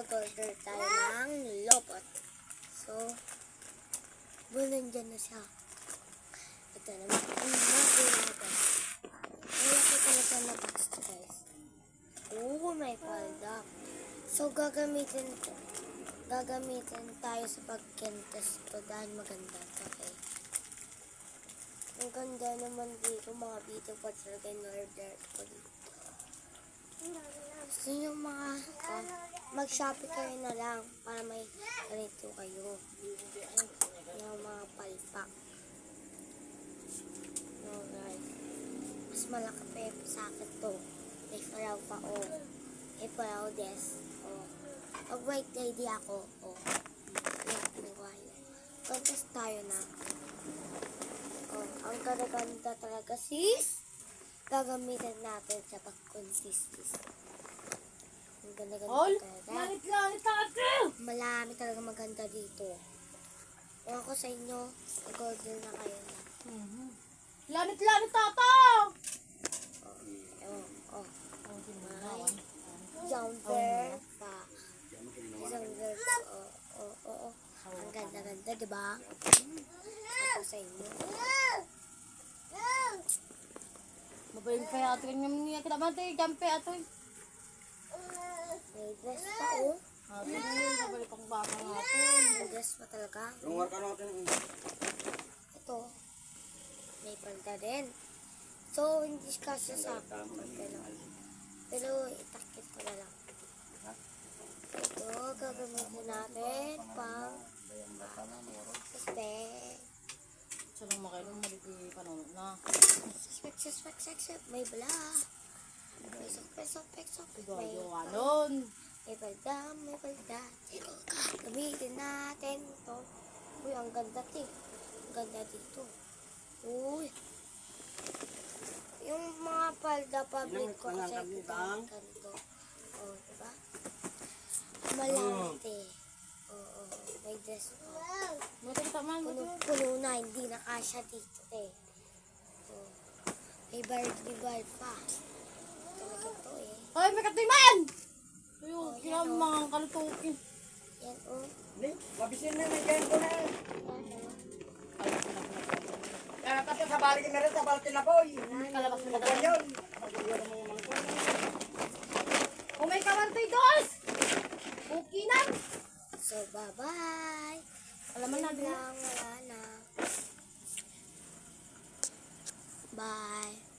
nag-order tayo ng lobot. So, nandyan na siya. Ito naman ang nag-order. Wala ko talaga na box to, guys. Oh, may palda. So, gagamitin tayo sa pag-kentes to dahil maganda to, okay? Ang ganda naman dito, mga video pa talaga in-order ko dito. Gusto nyo mga, mag-shopee kayo na lang para may ganito kayo. Yung mga palpak. No, guys. Mas malaki pa yung sa akin to. May paraw pa, oh. May paraw des, oh. Pag-white lady ako, oh. Yan, pinagawa yun. Contest tayo na. Oh, ang ganda talaga, sis. Gagamitin natin sa pag-contest, sis. Ang ganda talaga. Lanit ako! Malami talaga maganda dito. Kung ako sa inyo, mag-order na kayo na. Lanit ako! Oh. Jumper pa. Jumper pa. Oh. Ang ganda-ganda, diba? Ako sa inyo. Mabayin kaya ato yung niya kita mati, jampe ato. May dress pa, oh. Ato yung mabalik ang baka ato. May dress pa talaga. Ito. May palda din. So, hindi kasi sa akin. Pero, itakit ko na lang. Ito, gagamitin natin pang suspect. So, nung makailang maliki panunod na. Suspect. May bala. May suspect. Gayo ka nun. May palda. Gamitin natin ito. Uy, ang ganda Ang ganda dito. Uy. Yung mga palda public ko kasi ganito. Oh, diba? Malante. Oo. May dress pa. Buti kita man. Puno na, hindi na kasya dito eh. Oh. May bar pa. Talaga to eh. Ay, may katiman! Ayun, kinamang kalutukin. Yan oh. Mabisin na, nagyan ko na. Yan oh. Kaya kasi sa balikin na rin, sa balikin na boy. Kalabas mo Huwag yun. Kung may kamartoy dos! Okay na! So, bye-bye. Alaman natin. Wala na. Bye.